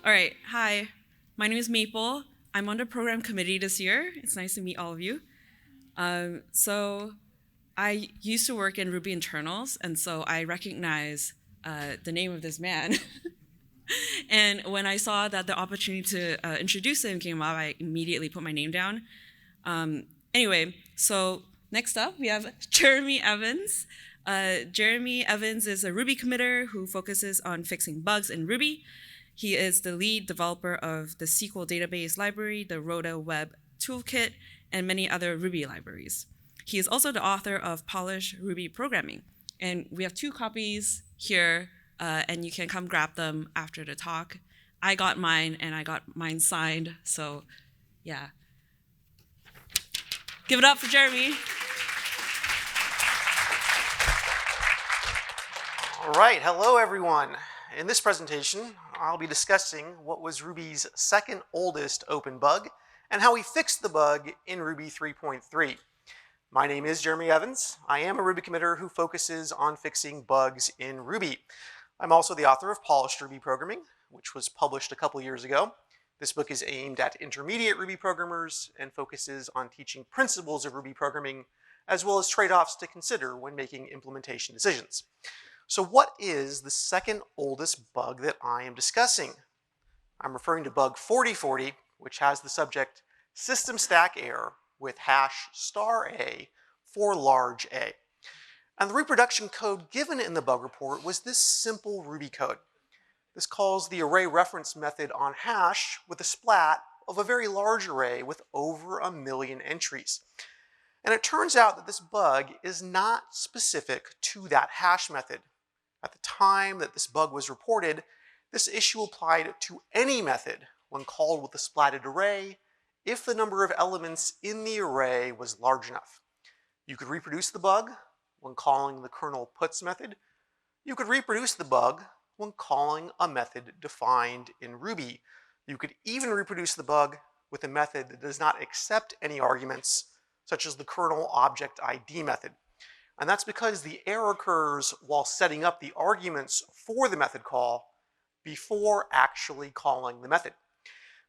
All right, hi. My name is Maple. I'm on the program committee this year. It's nice to meet all of you. So I used to work in Ruby internals, and so I recognize the name of this man. And when I saw that the opportunity to introduce him came up, I immediately put my name down. Anyway, so next up we have Jeremy Evans. Jeremy Evans is a Ruby committer who focuses on fixing bugs in Ruby. He is the lead developer of the SQL database library, the Rhoda Web Toolkit, and many other Ruby libraries. He is also the author of Polish Ruby Programming. And we have 2 copies here, and you can come grab them after the talk. I got mine, and I got mine signed, so yeah. Give it up for Jeremy. All right, hello everyone. In this presentation, I'll be discussing what was Ruby's second oldest open bug and how we fixed the bug in Ruby 3.3. My name is Jeremy Evans. I am a Ruby committer who focuses on fixing bugs in Ruby. I'm also the author of Polished Ruby Programming, which was published a couple years ago. This book is aimed at intermediate Ruby programmers and focuses on teaching principles of Ruby programming, as well as trade-offs to consider when making implementation decisions. So what is the second oldest bug that I am discussing? I'm referring to bug 4040, which has the subject SystemStackError with #*A for large A. And the reproduction code given in the bug report was this simple Ruby code. This calls the array reference method on hash with a splat of a very large array with over 1 million entries. And it turns out that this bug is not specific to that hash method. At the time that this bug was reported, this issue applied to any method when called with a splatted array if the number of elements in the array was large enough. You could reproduce the bug when calling the kernel puts method. You could reproduce the bug when calling a method defined in Ruby. You could even reproduce the bug with a method that does not accept any arguments, such as the kernel object ID method. And that's because the error occurs while setting up the arguments for the method call before actually calling the method.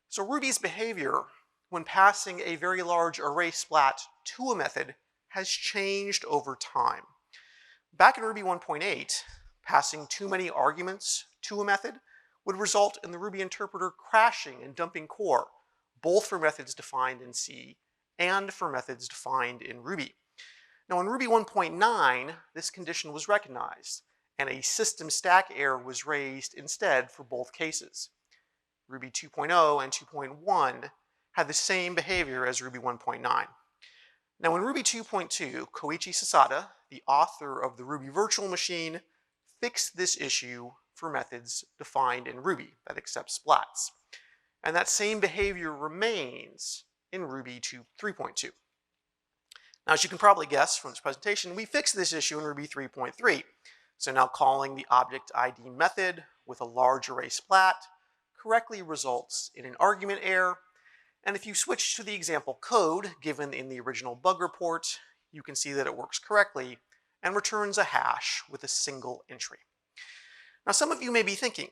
So Ruby's behavior when passing a very large array splat to a method has changed over time. Back in Ruby 1.8, passing too many arguments to a method would result in the Ruby interpreter crashing and dumping core, both for methods defined in C and for methods defined in Ruby. Now in Ruby 1.9, this condition was recognized, and a system stack error was raised instead for both cases. Ruby 2.0 and 2.1 had the same behavior as Ruby 1.9. Now in Ruby 2.2, Koichi Sasada, the author of the Ruby virtual machine, fixed this issue for methods defined in Ruby that accept splats. And that same behavior remains in Ruby 3.2. Now, as you can probably guess from this presentation, we fixed this issue in Ruby 3.3. So now calling the object ID method with a large array splat correctly results in an argument error. And if you switch to the example code given in the original bug report, you can see that it works correctly and returns a hash with a single entry. Now, some of you may be thinking,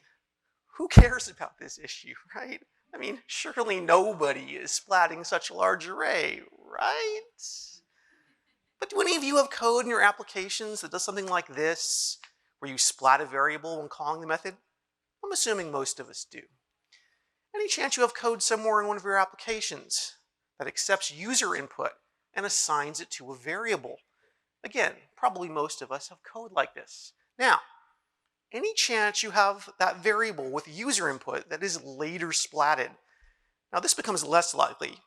who cares about this issue, right? I mean, surely nobody is splatting such a large array, right? But do any of you have code in your applications that does something like this, where you splat a variable when calling the method? I'm assuming most of us do. Any chance you have code somewhere in one of your applications that accepts user input and assigns it to a variable? Again, probably most of us have code like this. Now, any chance you have that variable with user input that is later splatted? Now, this becomes less likely,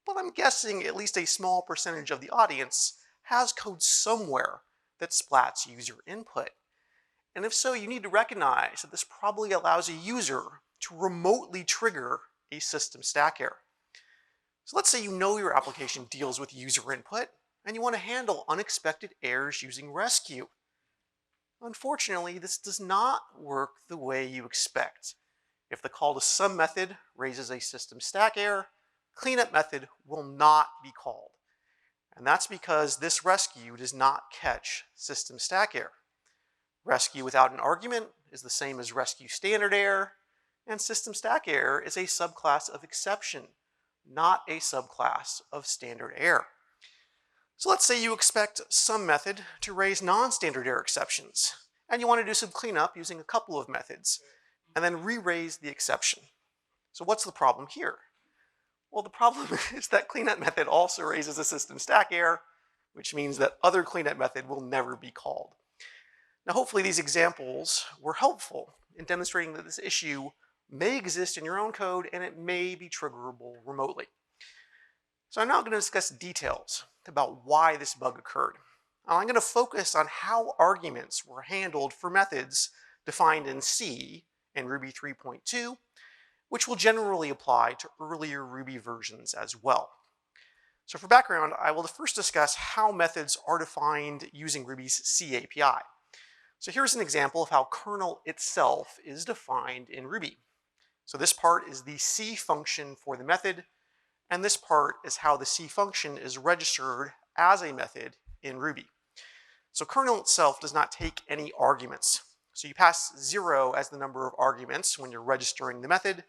but I'm guessing at least a small percentage of the audience has code somewhere that splats user input. And if so, you need to recognize that this probably allows a user to remotely trigger a system stack error. So let's say you know your application deals with user input and you want to handle unexpected errors using rescue. Unfortunately, this does not work the way you expect. If the call to some method raises a system stack error, cleanup method will not be called. And that's because this rescue does not catch system stack error. Rescue without an argument is the same as rescue standard error, And SystemStackError is a subclass of exception, not a subclass of standard error. So let's say you expect some method to raise non-standard error exceptions, and you want to do some cleanup using a couple of methods, and then re-raise the exception. So what's the problem here? Well, the problem is that cleanup method also raises a system stack error, which means that other cleanup method will never be called. Now, hopefully these examples were helpful in demonstrating that this issue may exist in your own code and it may be triggerable remotely. So I'm now going to discuss details about why this bug occurred. I'm going to focus on how arguments were handled for methods defined in C and Ruby 3.2, which will generally apply to earlier Ruby versions as well. So for background, I will first discuss how methods are defined using Ruby's C API. So here's an example of how kernel itself is defined in Ruby. So this part is the C function for the method, and this part is how the C function is registered as a method in Ruby. So kernel itself does not take any arguments. So you pass 0 as the number of arguments when you're registering the method,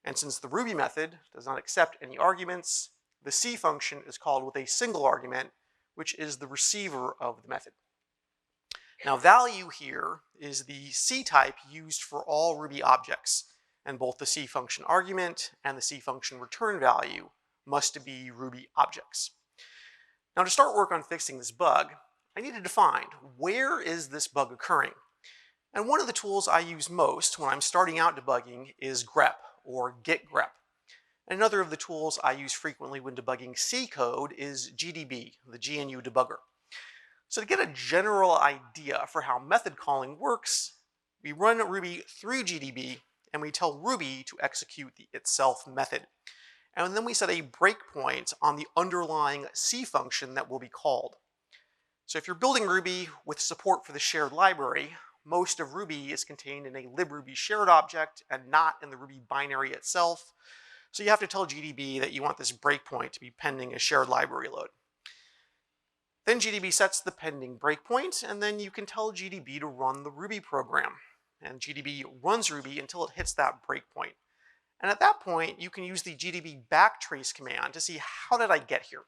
and since the Ruby method does not accept any arguments, the C function is called with a single argument, which is the receiver of the method. Now, value here is the C type used for all Ruby objects, and both the C function argument and the C function return value must be Ruby objects. Now, to start work on fixing this bug, I need to define where is this bug occurring. And one of the tools I use most when I'm starting out debugging is grep, or git grep. And another of the tools I use frequently when debugging C code is GDB, the GNU debugger. So to get a general idea for how method calling works, we run Ruby through GDB and we tell Ruby to execute the itself method. And then we set a breakpoint on the underlying C function that will be called. So if you're building Ruby with support for the shared library, most of Ruby is contained in a libruby shared object and not in the Ruby binary itself. So you have to tell GDB that you want this breakpoint to be pending a shared library load. Then GDB sets the pending breakpoint, and then you can tell GDB to run the Ruby program. And GDB runs Ruby until it hits that breakpoint. And at that point, you can use the GDB backtrace command to see how did I get here.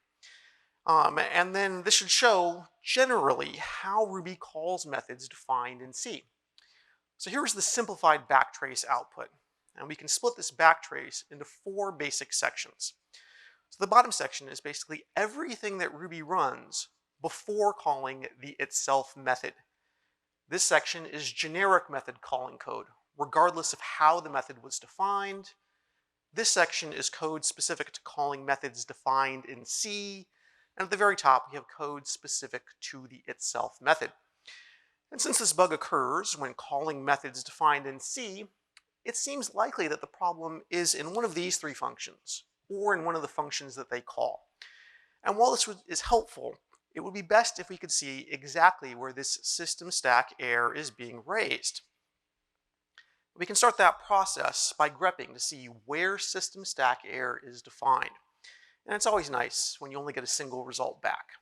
And then this should show generally how Ruby calls methods defined in C. So here's the simplified backtrace output. And we can split this backtrace into 4 basic sections. So the bottom section is basically everything that Ruby runs before calling the itself method. This section is generic method calling code, regardless of how the method was defined. This section is code specific to calling methods defined in C. And at the very top, we have code specific to the itself method. And since this bug occurs when calling methods defined in C, it seems likely that the problem is in one of these 3 functions, or in one of the functions that they call. And while this is helpful, it would be best if we could see exactly where this system stack error is being raised. We can start that process by grepping to see where system stack error is defined. And it's always nice when you only get a single result back.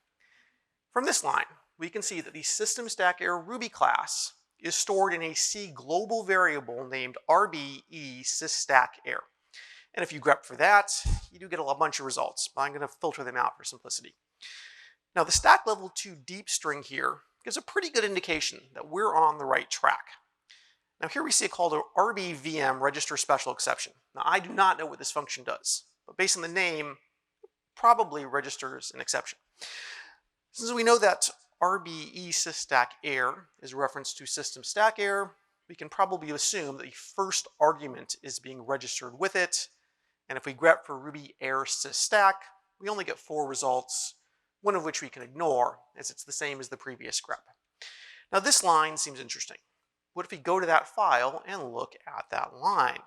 From this line, we can see that the SystemStackError Ruby class is stored in a C global variable named RBE_sysStackError. And if you grep for that, you do get a bunch of results, but I'm going to filter them out for simplicity. Now, the stack level 2 deep string here gives a pretty good indication that we're on the right track. Now, here we see it called an RBVM register special exception. Now, I do not know what this function does, but based on the name, probably registers an exception. Since we know that RBE_sysStackError is a reference to SystemStackError, we can probably assume that the first argument is being registered with it. And if we grep for Ruby error sysstack, we only get 4 results, one of which we can ignore, as it's the same as the previous grep. Now, this line seems interesting. What if we go to that file and look at that line?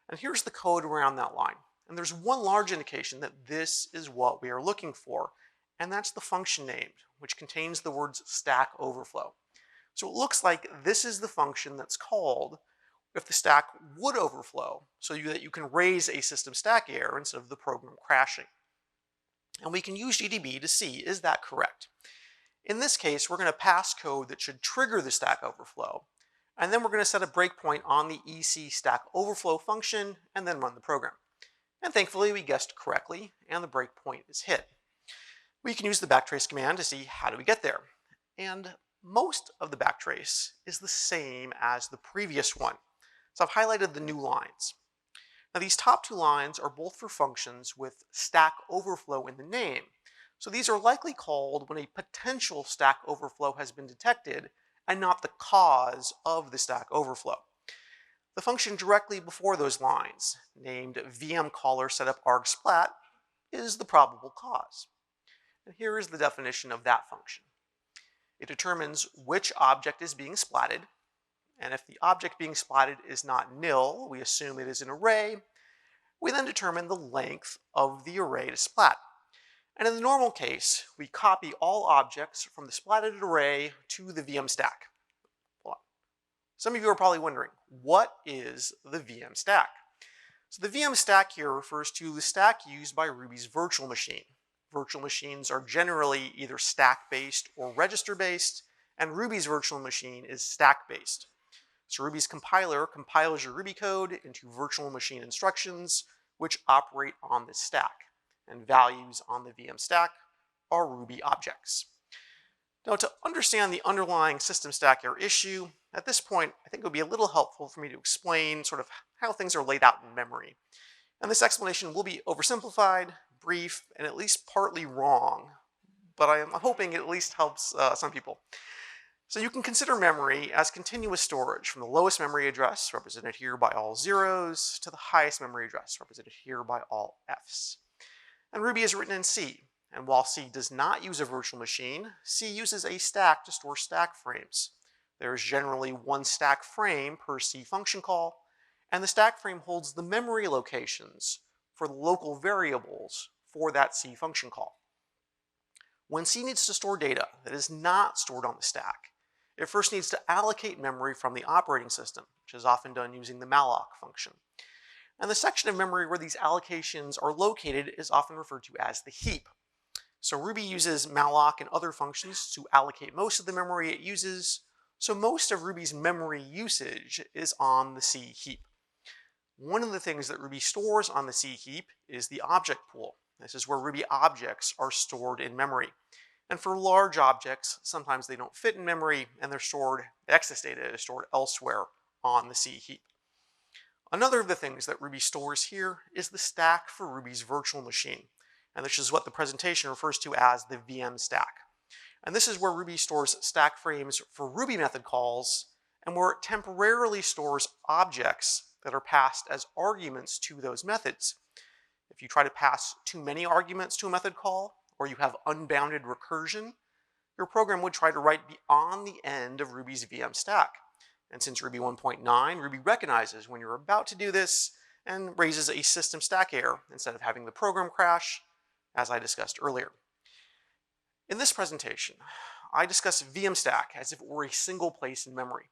And here's the code around that line. And there's one large indication that this is what we are looking for, and that's the function named, which contains the words stack overflow. So it looks like this is the function that's called if the stack would overflow, so that you can raise a system stack error instead of the program crashing. And we can use GDB to see, is that correct? In this case, we're going to pass code that should trigger the stack overflow, And then we're going to set a breakpoint on the EC stack overflow function and then run the program. And thankfully we guessed correctly and the breakpoint is hit. We can use the backtrace command to see how do we get there. And most of the backtrace is the same as the previous one. So I've highlighted the new lines. Now these top two lines are both for functions with stack overflow in the name. So these are likely called when a potential stack overflow has been detected and not the cause of the stack overflow. The function directly before those lines, named vmcaller setup argsplat, is the probable cause. And here is the definition of that function. It determines which object is being splatted, and if the object being splatted is not nil, we assume it is an array. We then determine the length of the array to splat. And in the normal case, we copy all objects from the splatted array to the VM stack. Some of you are probably wondering, what is the VM stack? So the VM stack here refers to the stack used by Ruby's virtual machine. Virtual machines are generally either stack-based or register-based, and Ruby's virtual machine is stack-based. So Ruby's compiler compiles your Ruby code into virtual machine instructions, which operate on this stack. And values on the VM stack are Ruby objects. Now, to understand the underlying system stack error issue, at this point, I think it would be a little helpful for me to explain sort of how things are laid out in memory. And this explanation will be oversimplified, brief, and at least partly wrong, but I'm hoping it at least helps some people. So you can consider memory as continuous storage from the lowest memory address, represented here by all zeros, to the highest memory address, represented here by all Fs. And Ruby is written in C, and while C does not use a virtual machine, C uses a stack to store stack frames. There is generally one stack frame per C function call, and the stack frame holds the memory locations for the local variables for that C function call. When C needs to store data that is not stored on the stack, it first needs to allocate memory from the operating system, which is often done using the malloc function. And the section of memory where these allocations are located is often referred to as the heap. So Ruby uses malloc and other functions to allocate most of the memory it uses, so most of Ruby's memory usage is on the C heap. One of the things that Ruby stores on the C heap is the object pool. This is where Ruby objects are stored in memory. And for large objects, sometimes they don't fit in memory and they're stored, the excess data is stored elsewhere on the C heap. Another of the things that Ruby stores here is the stack for Ruby's virtual machine. And this is what the presentation refers to as the VM stack. And this is where Ruby stores stack frames for Ruby method calls and where it temporarily stores objects that are passed as arguments to those methods. If you try to pass too many arguments to a method call, or you have unbounded recursion, your program would try to write beyond the end of Ruby's VM stack. And since Ruby 1.9, Ruby recognizes when you're about to do this and raises a system stack error instead of having the program crash, as I discussed earlier. In this presentation, I discuss VM stack as if it were a single place in memory.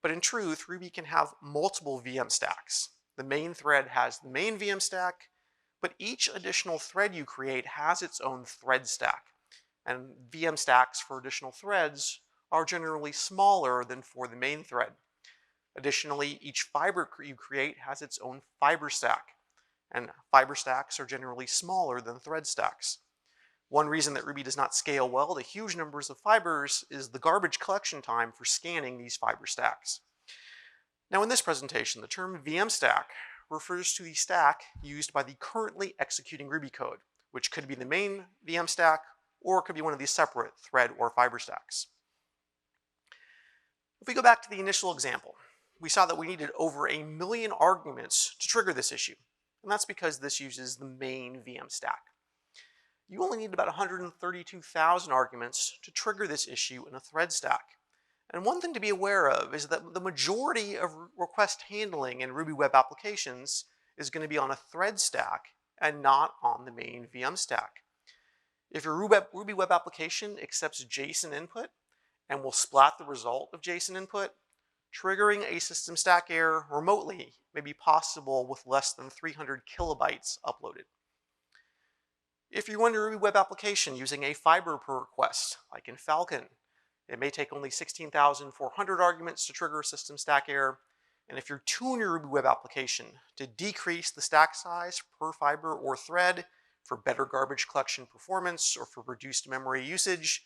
But in truth, Ruby can have multiple VM stacks. The main thread has the main VM stack, but each additional thread you create has its own thread stack. And VM stacks for additional threads are generally smaller than for the main thread. Additionally, each fiber you create has its own fiber stack, and fiber stacks are generally smaller than thread stacks. One reason that Ruby does not scale well to huge numbers of fibers is the garbage collection time for scanning these fiber stacks. Now in this presentation, the term VM stack refers to the stack used by the currently executing Ruby code, which could be the main VM stack, or it could be one of these separate thread or fiber stacks. If we go back to the initial example, we saw that we needed over 1 million arguments to trigger this issue, and that's because this uses the main VM stack. You only need about 132,000 arguments to trigger this issue in a thread stack. And one thing to be aware of is that the majority of request handling in Ruby web applications is going to be on a thread stack and not on the main VM stack. If your Ruby web application accepts JSON input and will splat the result of JSON input, triggering a system stack error remotely may be possible with less than 300 kilobytes uploaded. If you run your Ruby web application using a fiber per request, like in Falcon, It may take only 16,400 arguments to trigger a system stack error. And if you're tuning your Ruby web application to decrease the stack size per fiber or thread for better garbage collection performance or for reduced memory usage,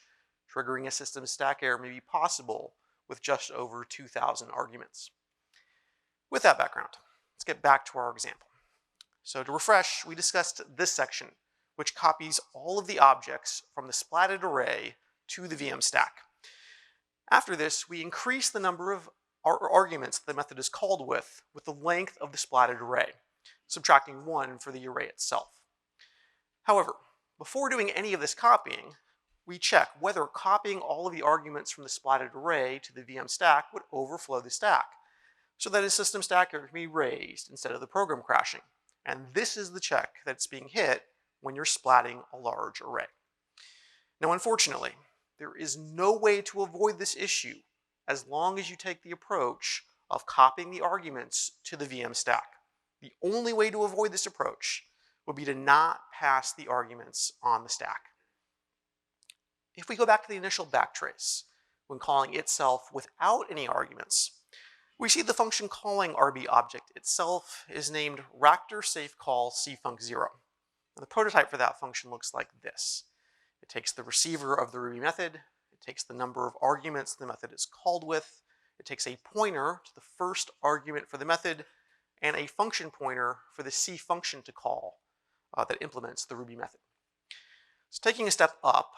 triggering a system stack error may be possible with just over 2,000 arguments. With that background, let's get back to our example. So to refresh, we discussed this section, which copies all of the objects from the splatted array to the VM stack. After this, we increase the number of arguments the method is called with the length of the splatted array, subtracting 1 for the array itself. However, before doing any of this copying, we check whether copying all of the arguments from the splatted array to the VM stack would overflow the stack, so that a system stack error can be raised instead of the program crashing. And this is the check that's being hit when you're splatting a large array. Now, unfortunately, there is no way to avoid this issue as long as you take the approach of copying the arguments to the VM stack. The only way to avoid this approach would be to not pass the arguments on the stack. If we go back to the initial backtrace, when calling itself without any arguments, we see the function calling RB object itself is named RactorSafeCall cfunc0. The prototype for that function looks like this. It takes the receiver of the Ruby method, it takes the number of arguments the method is called with, it takes a pointer to the first argument for the method, and a function pointer for the C function to call that implements the Ruby method. So taking a step up,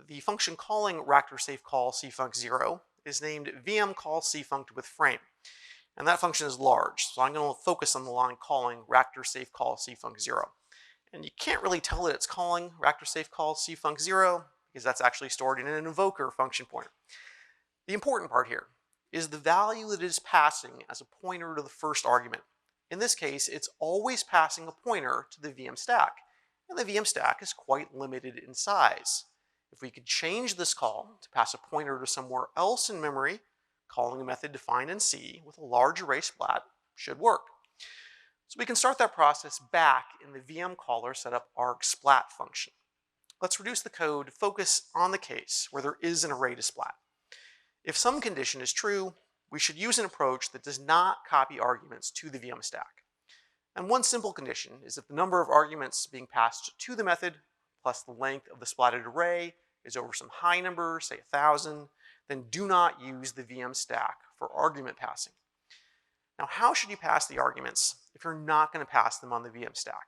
the function calling RactorSafeCall cfunc0 is named vmCallCfunct with frame. And that function is large, so I'm going to focus on the line calling RactorSafeCall cfunc0. And you can't really tell that it's calling RactorSafeCall cfunc0 because that's actually stored in an invoker function pointer. The important part here is the value that it is passing as a pointer to the first argument. In this case, it's always passing a pointer to the VM stack, and the VM stack is quite limited in size. If we could change this call to pass a pointer to somewhere else in memory, calling a method defined in C with a large array splat should work. So we can start that process back in the VM caller setup argsplat function. Let's reduce the code, focus on the case where there is an array to splat. If some condition is true, we should use an approach that does not copy arguments to the VM stack. And one simple condition is if the number of arguments being passed to the method plus the length of the splatted array is over some high number, say 1,000, then do not use the VM stack for argument passing. Now, how should you pass the arguments if you're not going to pass them on the VM stack?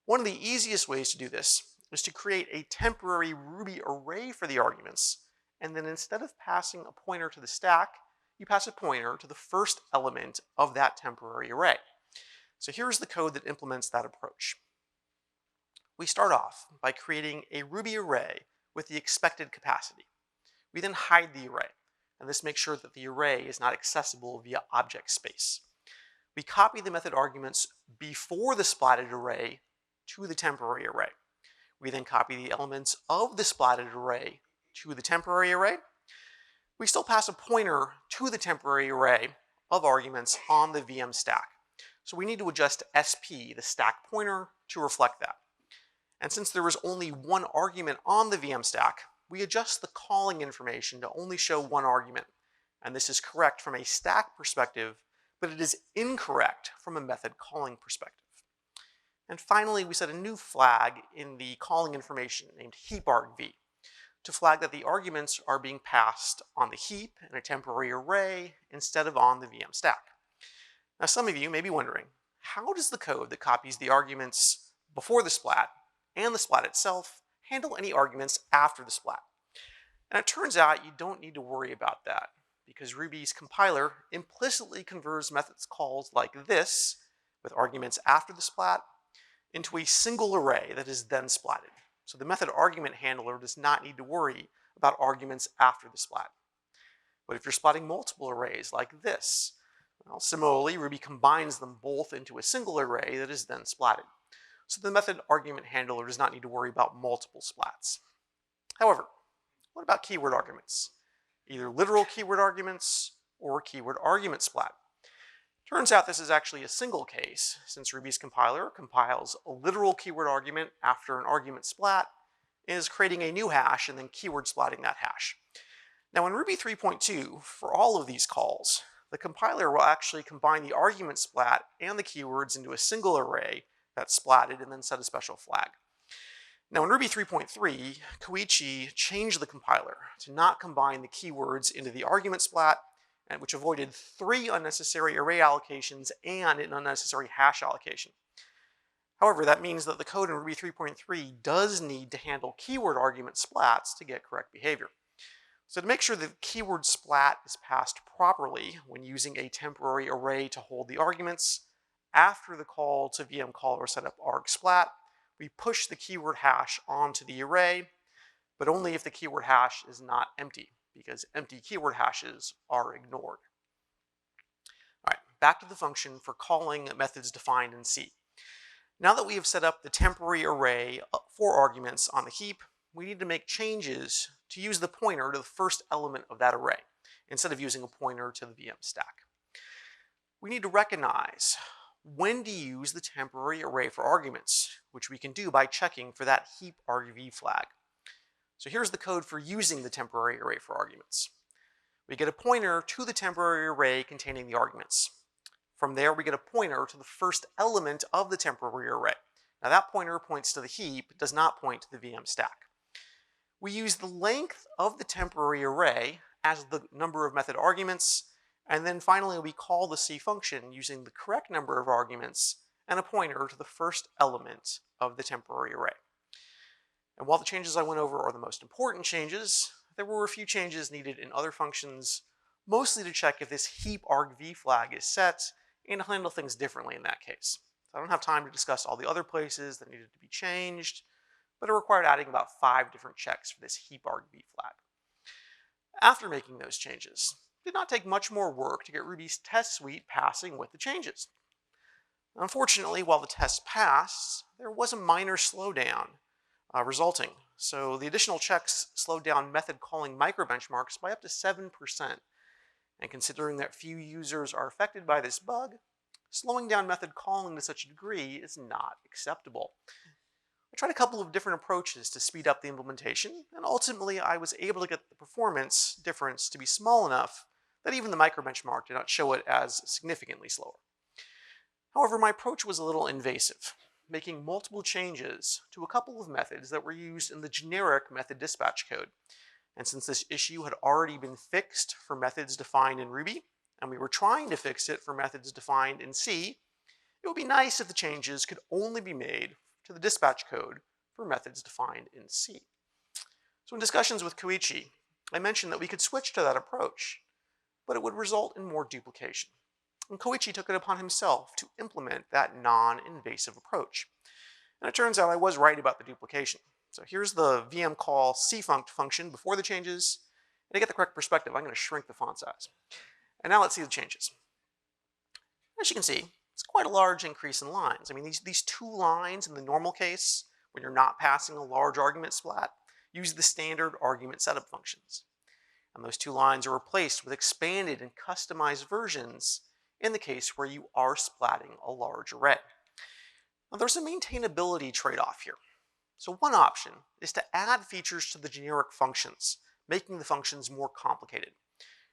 One of the easiest ways to do this is to create a temporary Ruby array for the arguments, and then instead of passing a pointer to the stack, you pass a pointer to the first element of that temporary array. So here's the code that implements that approach. We start off by creating a Ruby array with the expected capacity. We then hide the array, and this makes sure that the array is not accessible via object space. We copy the method arguments before the splatted array to the temporary array. We then copy the elements of the splatted array to the temporary array. We still pass a pointer to the temporary array of arguments on the VM stack. So we need to adjust SP, the stack pointer, to reflect that. And since there is only one argument on the VM stack, we adjust the calling information to only show one argument. And this is correct from a stack perspective, but it is incorrect from a method calling perspective. And finally, we set a new flag in the calling information named heapargv to flag that the arguments are being passed on the heap in a temporary array instead of on the VM stack. Now, some of you may be wondering, how does the code that copies the arguments before the splat and the splat itself handle any arguments after the splat? And it turns out you don't need to worry about that because Ruby's compiler implicitly converts methods calls like this with arguments after the splat into a single array that is then splatted. So the method argument handler does not need to worry about arguments after the splat. But if you're splatting multiple arrays like this, well, similarly, Ruby combines them both into a single array that is then splatted. So the method argument handler does not need to worry about multiple splats. However, what about keyword arguments? Either literal keyword arguments or keyword argument splat. Turns out this is actually a single case, since Ruby's compiler compiles a literal keyword argument after an argument splat and is creating a new hash and then keyword splatting that hash. Now in Ruby 3.2, for all of these calls, the compiler will actually combine the argument splat and the keywords into a single array that's splatted and then set a special flag. Now in Ruby 3.3, Koichi changed the compiler to not combine the keywords into the argument splat, and which avoided 3 unnecessary array allocations and an unnecessary hash allocation. However, that means that the code in Ruby 3.3 does need to handle keyword argument splats to get correct behavior. So to make sure that the keyword splat is passed properly when using a temporary array to hold the arguments, after the call to vmcaller set up argsplat, we push the keyword hash onto the array, but only if the keyword hash is not empty, because empty keyword hashes are ignored. All right, back to the function for calling methods defined in C. Now that we have set up the temporary array for arguments on the heap, we need to make changes to use the pointer to the first element of that array, instead of using a pointer to the VM stack. We need to recognize when to use the temporary array for arguments, which we can do by checking for that heap argv flag. So here's the code for using the temporary array for arguments. We get a pointer to the temporary array containing the arguments. From there, we get a pointer to the first element of the temporary array. Now that pointer points to the heap, does not point to the VM stack. We use the length of the temporary array as the number of method arguments, and then finally we call the C function using the correct number of arguments and a pointer to the first element of the temporary array. And while the changes I went over are the most important changes, there were a few changes needed in other functions, mostly to check if this heap argv flag is set and to handle things differently in that case. So I don't have time to discuss all the other places that needed to be changed, but it required adding about 5 different checks for this heap argv flag. After making those changes, it did not take much more work to get Ruby's test suite passing with the changes. Unfortunately, while the test passed, there was a minor slowdown resulting. So the additional checks slowed down method calling microbenchmarks by up to 7%. And considering that few users are affected by this bug, slowing down method calling to such a degree is not acceptable. I tried a couple of different approaches to speed up the implementation, and ultimately I was able to get the performance difference to be small enough that even the microbenchmark did not show it as significantly slower. However, my approach was a little invasive, making multiple changes to a couple of methods that were used in the generic method dispatch code. And since this issue had already been fixed for methods defined in Ruby, and we were trying to fix it for methods defined in C, it would be nice if the changes could only be made to the dispatch code for methods defined in C. So in discussions with Koichi, I mentioned that we could switch to that approach, but it would result in more duplication. And Koichi took it upon himself to implement that non-invasive approach. And it turns out I was right about the duplication. So here's the VM call cfunct function before the changes. And to get the correct perspective, I'm going to shrink the font size. And now let's see the changes. As you can see, it's quite a large increase in lines. I mean, these 2 lines in the normal case, when you're not passing a large argument splat, use the standard argument setup functions. And those 2 lines are replaced with expanded and customized versions in the case where you are splatting a large array. Now there's a maintainability trade-off here. So one option is to add features to the generic functions, making the functions more complicated.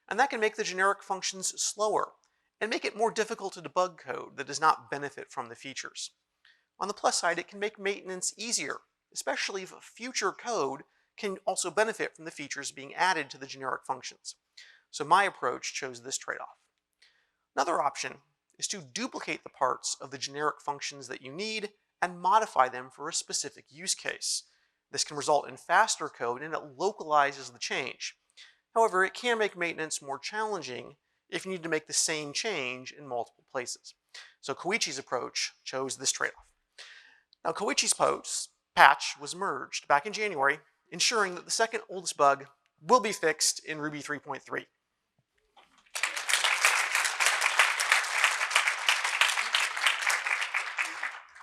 And that can make the generic functions slower and make it more difficult to debug code that does not benefit from the features. On the plus side, it can make maintenance easier, especially if future code can also benefit from the features being added to the generic functions. So my approach chose this trade-off. Another option is to duplicate the parts of the generic functions that you need and modify them for a specific use case. This can result in faster code and it localizes the change. However, it can make maintenance more challenging if you need to make the same change in multiple places. So Koichi's approach chose this trade-off. Now Koichi's patch was merged back in January, ensuring that the second oldest bug will be fixed in Ruby 3.3.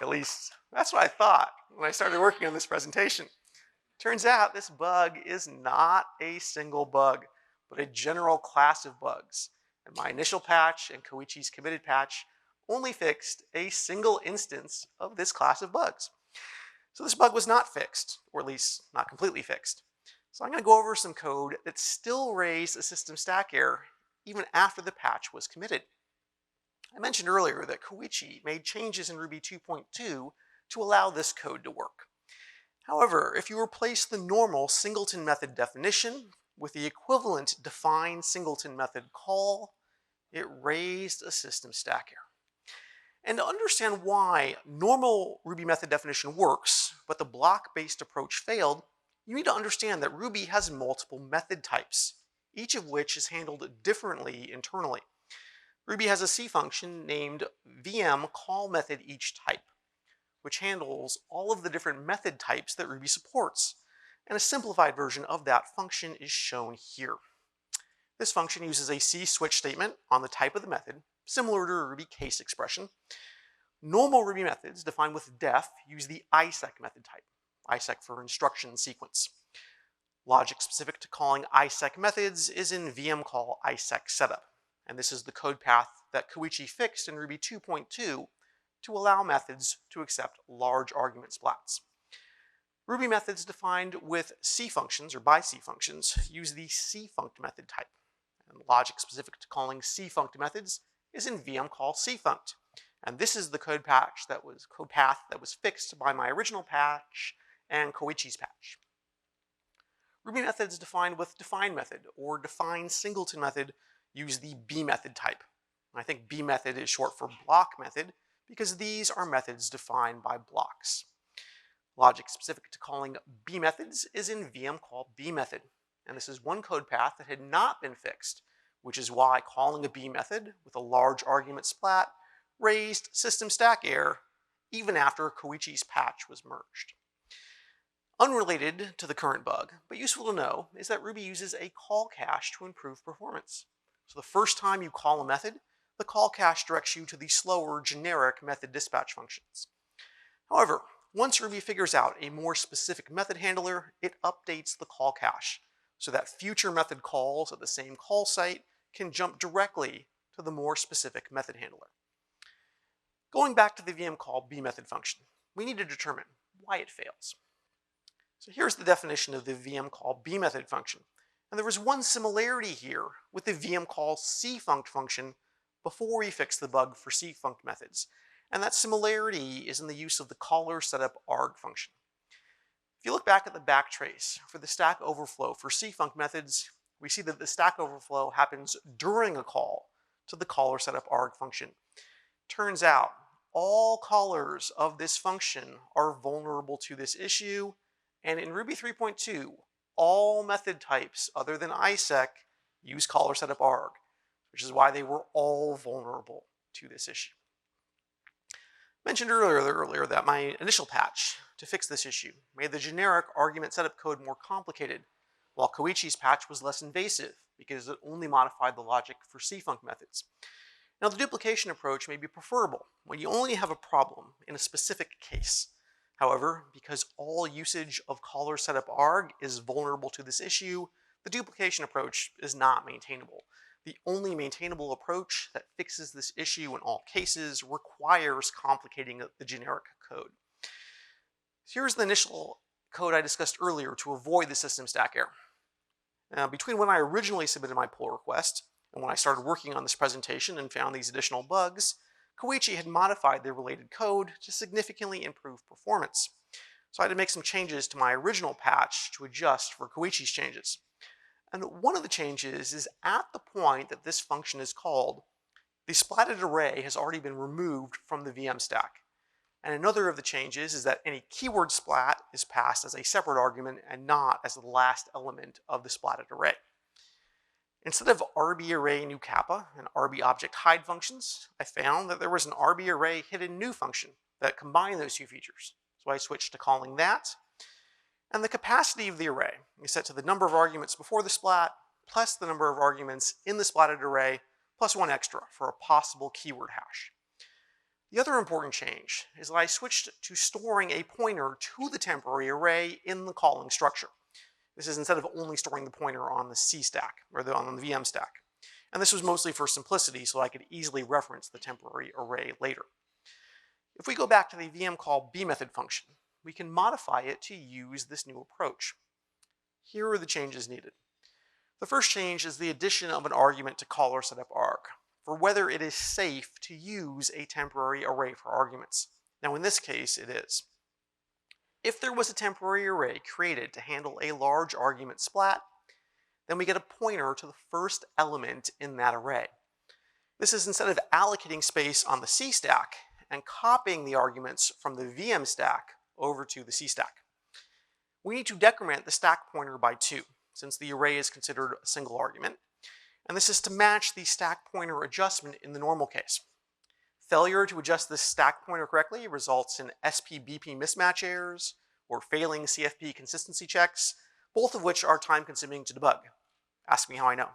At least that's what I thought when I started working on this presentation. Turns out this bug is not a single bug, but a general class of bugs. And my initial patch and Koichi's committed patch only fixed a single instance of this class of bugs. So this bug was not fixed, or at least not completely fixed. So I'm going to go over some code that still raised a system stack error even after the patch was committed. I mentioned earlier that Koichi made changes in Ruby 2.2 to allow this code to work. However, if you replace the normal singleton method definition with the equivalent define singleton method call, it raised a system stack error. And to understand why normal Ruby method definition works, but the block-based approach failed, you need to understand that Ruby has multiple method types, each of which is handled differently internally. Ruby has a C function named VM call method each type, which handles all of the different method types that Ruby supports. And a simplified version of that function is shown here. This function uses a C switch statement on the type of the method, similar to a Ruby case expression. Normal Ruby methods defined with def use the ISEC method type, ISEC for instruction sequence. Logic specific to calling ISEC methods is in VM call ISEC setup, and this is the code path that Koichi fixed in Ruby 2.2 to allow methods to accept large argument splats. Ruby methods defined with C functions or by C functions use the cfunct method type, and logic specific to calling cfunct methods is in VM call cfunct. And this is the code path that was fixed by my original patch and Koichi's patch. Ruby methods defined with define method or define singleton method use the B method type. I think B method is short for block method because these are methods defined by blocks. Logic specific to calling B methods is in VM call B method. And this is one code path that had not been fixed, which is why calling a B method with a large argument splat raised system stack error even after Koichi's patch was merged. Unrelated to the current bug, but useful to know, is that Ruby uses a call cache to improve performance. So the first time you call a method, the call cache directs you to the slower generic method dispatch functions. However, once Ruby figures out a more specific method handler, it updates the call cache so that future method calls at the same call site can jump directly to the more specific method handler. Going back to the VM call B method function, we need to determine why it fails. So here's the definition of the VM call B method function. And there was one similarity here with the VM call cfunct function before we fixed the bug for cfunct methods. And that similarity is in the use of the caller setup arg function. If you look back at the backtrace for the stack overflow for cfunct methods, we see that the stack overflow happens during a call to the caller setup arg function. Turns out all callers of this function are vulnerable to this issue, and in Ruby 3.2, all method types other than ISEC use caller setup arg, which is why they were all vulnerable to this issue. Mentioned earlier that my initial patch to fix this issue made the generic argument setup code more complicated, while Koichi's patch was less invasive because it only modified the logic for cfunct methods. Now, the duplication approach may be preferable when you only have a problem in a specific case. However, because all usage of caller setup arg is vulnerable to this issue, the duplication approach is not maintainable. The only maintainable approach that fixes this issue in all cases requires complicating the generic code. Here's the initial code I discussed earlier to avoid the system stack error. Now, between when I originally submitted my pull request and when I started working on this presentation and found these additional bugs, Koichi had modified the related code to significantly improve performance. So I had to make some changes to my original patch to adjust for Koichi's changes. And one of the changes is at the point that this function is called, the splatted array has already been removed from the VM stack. And another of the changes is that any keyword splat is passed as a separate argument and not as the last element of the splatted array. Instead of RBArray new kappa and RBObjectHide functions, I found that there was an RBArray hidden new function that combined those two features. So I switched to calling that. And the capacity of the array is set to the number of arguments before the splat plus the number of arguments in the splatted array plus one extra for a possible keyword hash. The other important change is that I switched to storing a pointer to the temporary array in the calling structure. This is instead of only storing the pointer on the C stack, or on the VM stack. And this was mostly for simplicity so I could easily reference the temporary array later. If we go back to the VM call B method function, we can modify it to use this new approach. Here are the changes needed. The first change is the addition of an argument to caller setup arg for whether it is safe to use a temporary array for arguments. Now in this case, it is. If there was a temporary array created to handle a large argument splat, then we get a pointer to the first element in that array. This is instead of allocating space on the C stack and copying the arguments from the VM stack over to the C stack. We need to decrement the stack pointer by 2, since the array is considered a single argument, and this is to match the stack pointer adjustment in the normal case. Failure to adjust this stack pointer correctly results in SP-BP mismatch errors or failing CFP consistency checks, both of which are time-consuming to debug. Ask me how I know.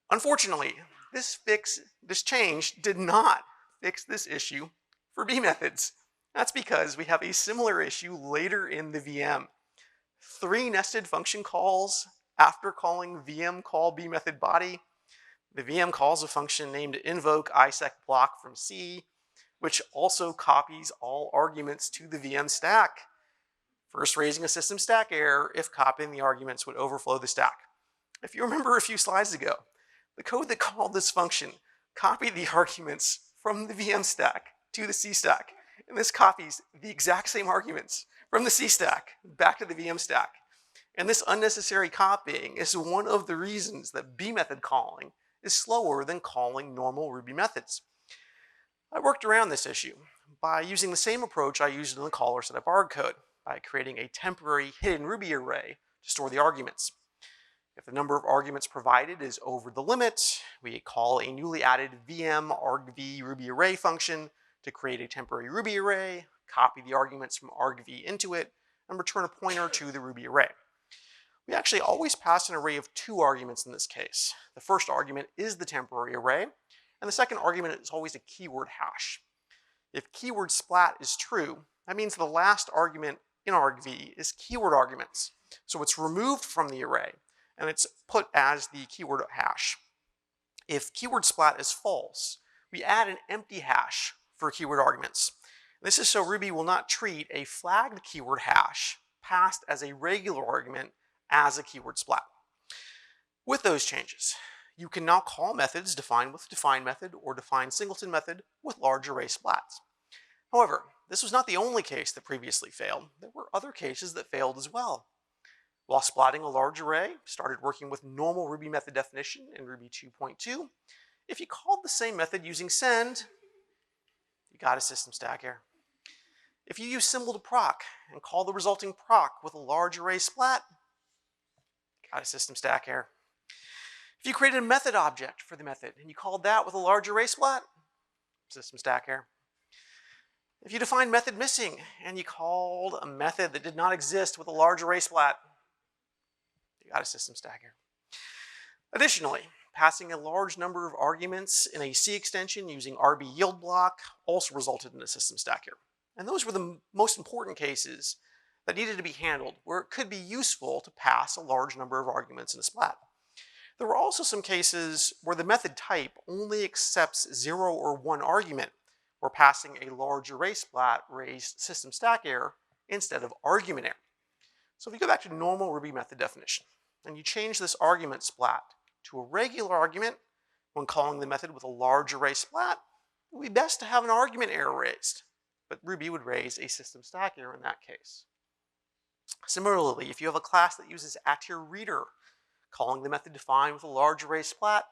Unfortunately, this change did not fix this issue for B methods. That's because we have a similar issue later in the VM. 3 nested function calls after calling VM call B method body. The VM calls a function named invoke isec block from C, which also copies all arguments to the VM stack, first raising a system stack error if copying the arguments would overflow the stack. If you remember a few slides ago, the code that called this function copied the arguments from the VM stack to the C stack, and this copies the exact same arguments from the C stack back to the VM stack. And this unnecessary copying is one of the reasons that B method calling is slower than calling normal Ruby methods. I worked around this issue by using the same approach I used in the caller setup arg code, by creating a temporary hidden Ruby array to store the arguments. If the number of arguments provided is over the limit, we call a newly added VM argv Ruby array function to create a temporary Ruby array, copy the arguments from argv into it, and return a pointer to the Ruby array. We actually always pass an array of 2 arguments in this case. The first argument is the temporary array, and the second argument is always a keyword hash. If keyword splat is true, that means the last argument in argv is keyword arguments. So it's removed from the array, and it's put as the keyword hash. If keyword splat is false, we add an empty hash for keyword arguments. This is so Ruby will not treat a flagged keyword hash passed as a regular argument as a keyword splat. With those changes, you can now call methods defined with define method or define singleton method with large array splats. However, this was not the only case that previously failed. There were other cases that failed as well. While splatting a large array started working with normal Ruby method definition in Ruby 2.2, if you called the same method using send, you got a system stack error. If you use symbol to proc and call the resulting proc with a large array splat, got a system stack error. If you created a method object for the method and you called that with a large array splat, system stack error. If you defined method missing and you called a method that did not exist with a large array splat, you got a system stack error. Additionally, passing a large number of arguments in a C extension using RB yield block also resulted in a system stack error. And those were the most important cases that needed to be handled, where it could be useful to pass a large number of arguments in a splat. There were also some cases where the method type only accepts 0 or 1 argument, where passing a large array splat raised system stack error instead of argument error. So if you go back to normal Ruby method definition, and you change this argument splat to a regular argument when calling the method with a large array splat, it would be best to have an argument error raised, but Ruby would raise a system stack error in that case. Similarly, if you have a class that uses @reader, calling the method define with a large array splat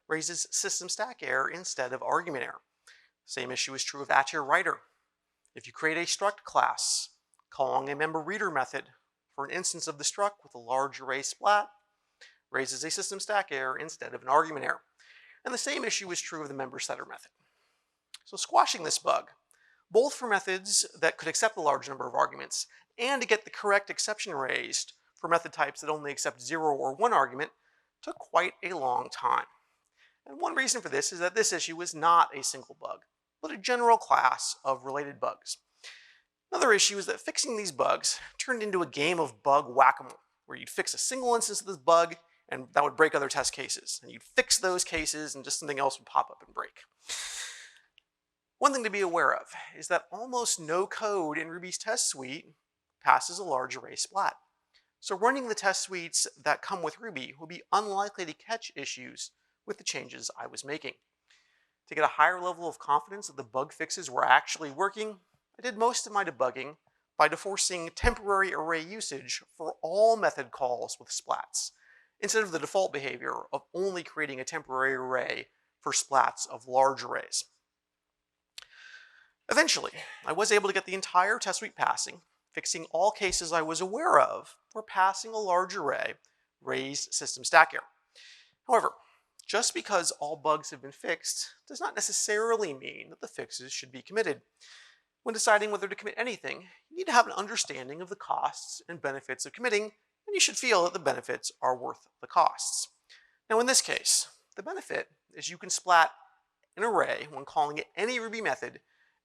raises system stack error instead of argument error. Same issue is true of @writer. If you create a struct class, calling a member reader method for an instance of the struct with a large array splat raises a system stack error instead of an argument error. And the same issue is true of the member setter method. So squashing this bug, both for methods that could accept a large number of arguments and to get the correct exception raised for method types that only accept 0 or 1 argument, took quite a long time. And one reason for this is that this issue is not a single bug, but a general class of related bugs. Another issue is that fixing these bugs turned into a game of bug whack-a-mole, where you'd fix a single instance of this bug and that would break other test cases. And you'd fix those cases and just something else would pop up and break. One thing to be aware of is that almost no code in Ruby's test suite passes a large array splat. So running the test suites that come with Ruby will be unlikely to catch issues with the changes I was making. To get a higher level of confidence that the bug fixes were actually working, I did most of my debugging by forcing temporary array usage for all method calls with splats, instead of the default behavior of only creating a temporary array for splats of large arrays. Eventually, I was able to get the entire test suite passing, fixing all cases I was aware of where passing a large array raised system stack error. However, just because all bugs have been fixed does not necessarily mean that the fixes should be committed. When deciding whether to commit anything, you need to have an understanding of the costs and benefits of committing, and you should feel that the benefits are worth the costs. Now in this case, the benefit is you can splat an array when calling it any Ruby method,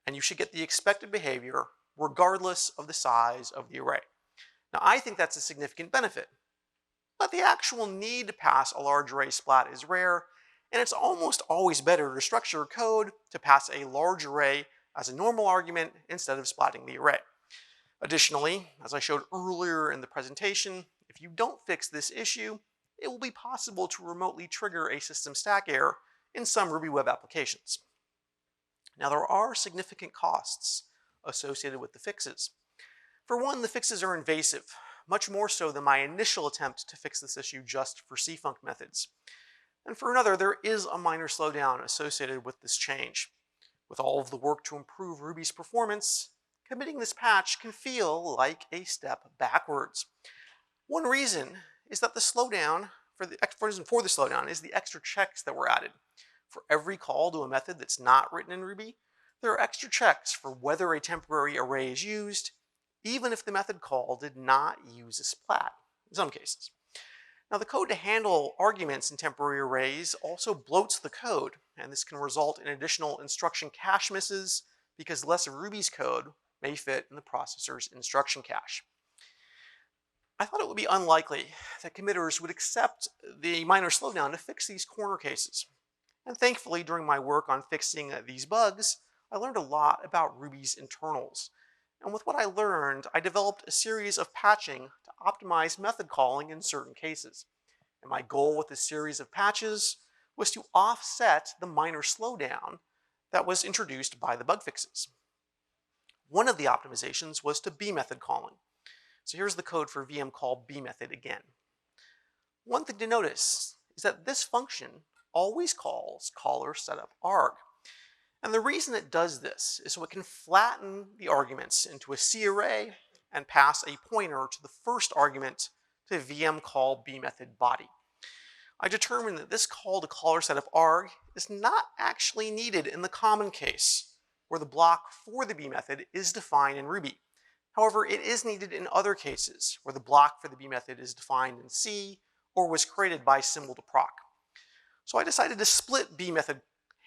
and you should get the expected behavior regardless of the size of the array. Now I think that's a significant benefit, but the actual need to pass a large array splat is rare, and it's almost always better to structure code to pass a large array as a normal argument instead of splatting the array. Additionally, as I showed earlier in the presentation, if you don't fix this issue, it will be possible to remotely trigger a system stack error in some Ruby web applications. Now there are significant costs associated with the fixes. For one, the fixes are invasive, much more so than my initial attempt to fix this issue just for cfunc methods. And for another, there is a minor slowdown associated with this change. With all of the work to improve Ruby's performance, committing this patch can feel like a step backwards. One reason is that the slowdown, for the slowdown is the extra checks that were added. For every call to a method that's not written in Ruby, there are extra checks for whether a temporary array is used, even if the method call did not use a splat, in some cases. Now the code to handle arguments in temporary arrays also bloats the code, and this can result in additional instruction cache misses because less of Ruby's code may fit in the processor's instruction cache. I thought it would be unlikely that committers would accept the minor slowdown to fix these corner cases. And thankfully, during my work on fixing these bugs, I learned a lot about Ruby's internals. And with what I learned, I developed a series of patching to optimize method calling in certain cases. And my goal with this series of patches was to offset the minor slowdown that was introduced by the bug fixes. One of the optimizations was to bmethod calling. So here's the code for VM call bmethod again. One thing to notice is that this function always calls caller setup arg. And the reason it does this is so it can flatten the arguments into a C array and pass a pointer to the first argument to VM call bmethod body. I determined that this call to caller setup arg is not actually needed in the common case, where the block for the bmethod is defined in Ruby. However, it is needed in other cases, where the block for the bmethod is defined in C or was created by symbol to proc. So I decided to split bmethod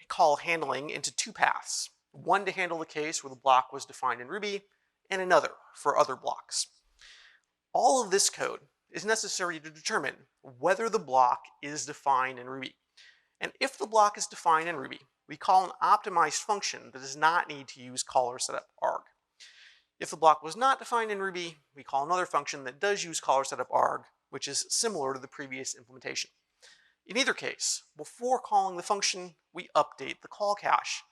call handling into two paths, one to handle the case where the block was defined in Ruby, and another for other blocks. All of this code is necessary to determine whether the block is defined in Ruby. And if the block is defined in Ruby, we call an optimized function that does not need to use caller setup arg. If the block was not defined in Ruby, we call another function that does use caller setup arg, which is similar to the previous implementation. In either case, before calling the function, we update the call cache.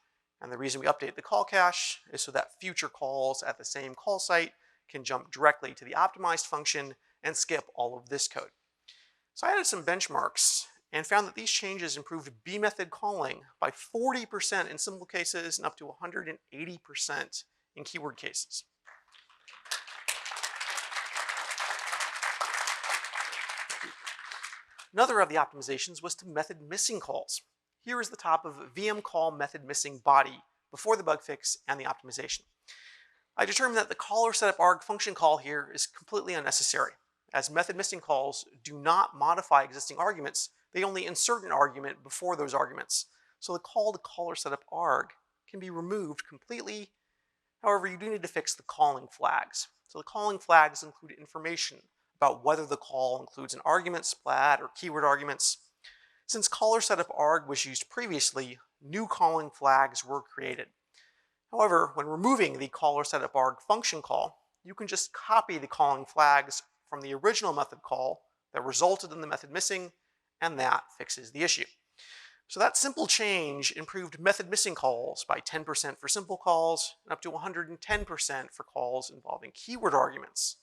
And the reason we update the call cache is so that future calls at the same call site can jump directly to the optimized function and skip all of this code. So I added some benchmarks and found that these changes improved bmethod calling by 40% in simple cases and up to 180% in keyword cases. Another of the optimizations was to method missing calls. Here is the top of VM call method missing body before the bug fix and the optimization. I determined that the caller setup arg function call here is completely unnecessary, as method missing calls do not modify existing arguments, they only insert an argument before those arguments. So the call to caller setup arg can be removed completely. However, you do need to fix the calling flags. So the calling flags include information about whether the call includes an argument splat or keyword arguments. Since caller setup arg was used previously, new calling flags were created. However, when removing the caller setup arg function call, you can just copy the calling flags from the original method call that resulted in the method missing, and that fixes the issue. So that simple change improved method missing calls by 10% for simple calls and up to 110% for calls involving keyword arguments.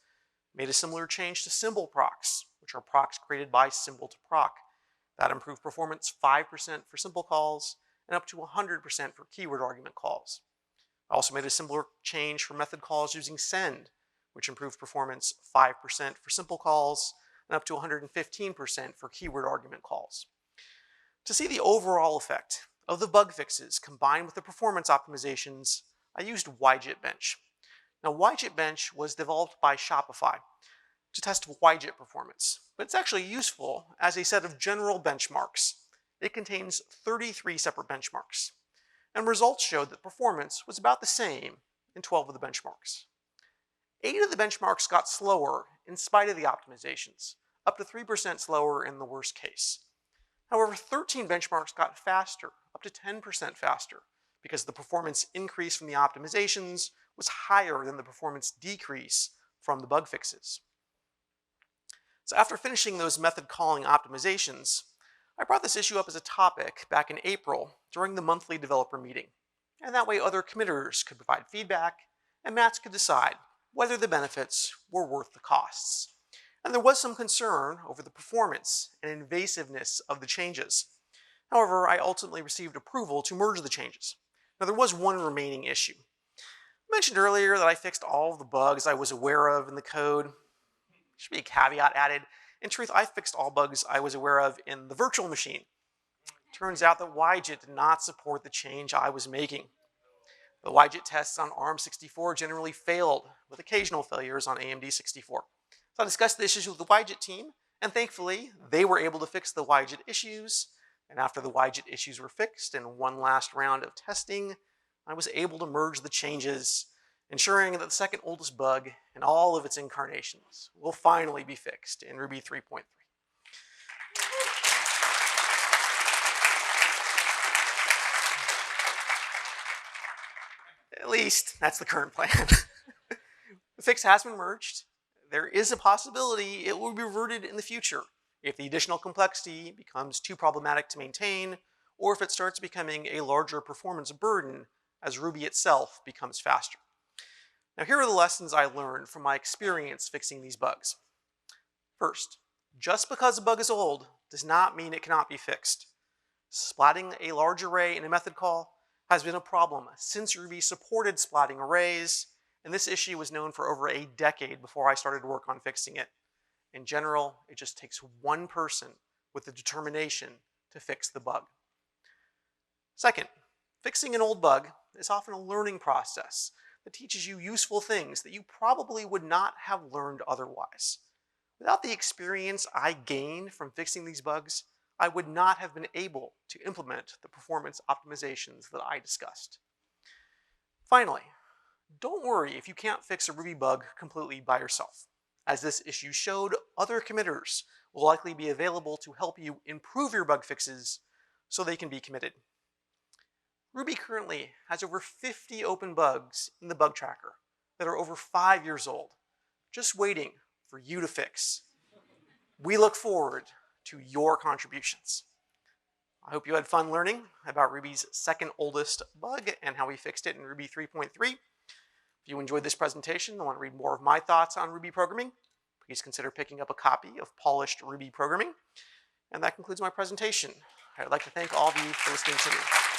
Made a similar change to symbol procs, which are procs created by symbol to proc. That improved performance 5% for simple calls and up to 100% for keyword argument calls. I also made a similar change for method calls using send, which improved performance 5% for simple calls and up to 115% for keyword argument calls. To see the overall effect of the bug fixes combined with the performance optimizations, I used YJIT-Bench. Now, YJIT-Bench was developed by Shopify to test YJIT performance, but it's actually useful as a set of general benchmarks. It contains 33 separate benchmarks, and results showed that performance was about the same in 12 of the benchmarks. 8 of the benchmarks got slower in spite of the optimizations, up to 3% slower in the worst case. However, 13 benchmarks got faster, up to 10% faster, because the performance increase from the optimizations was higher than the performance decrease from the bug fixes. So after finishing those method calling optimizations, I brought this issue up as a topic back in April during the monthly developer meeting. And that way other committers could provide feedback and Mats could decide whether the benefits were worth the costs. And there was some concern over the performance and invasiveness of the changes. However, I ultimately received approval to merge the changes. Now, there was one remaining issue. I mentioned earlier that I fixed all of the bugs I was aware of in the code. There should be a caveat added. In truth, I fixed all bugs I was aware of in the virtual machine. Turns out that YJIT did not support the change I was making. The YJIT tests on ARM64 generally failed, with occasional failures on AMD64. So I discussed the issues with the YJIT team, and thankfully, they were able to fix the YJIT issues. And after the YJIT issues were fixed and one last round of testing, I was able to merge the changes, ensuring that the second oldest bug in all of its incarnations will finally be fixed in Ruby 3.3. At least, that's the current plan. The fix has been merged. There is a possibility it will be reverted in the future if the additional complexity becomes too problematic to maintain, or if it starts becoming a larger performance burden as Ruby itself becomes faster. Now, here are the lessons I learned from my experience fixing these bugs. First, just because a bug is old does not mean it cannot be fixed. Splatting a large array in a method call has been a problem since Ruby supported splatting arrays, and this issue was known for over a decade before I started work on fixing it. In general, it just takes one person with the determination to fix the bug. Second, fixing an old bug is often a learning process that teaches you useful things that you probably would not have learned otherwise. Without the experience I gained from fixing these bugs, I would not have been able to implement the performance optimizations that I discussed. Finally, don't worry if you can't fix a Ruby bug completely by yourself. As this issue showed, other committers will likely be available to help you improve your bug fixes so they can be committed. Ruby currently has over 50 open bugs in the bug tracker that are over 5 years old, just waiting for you to fix. We look forward to your contributions. I hope you had fun learning about Ruby's second oldest bug and how we fixed it in Ruby 3.3. If you enjoyed this presentation and want to read more of my thoughts on Ruby programming, please consider picking up a copy of Polished Ruby Programming. And that concludes my presentation. I'd like to thank all of you for listening to me.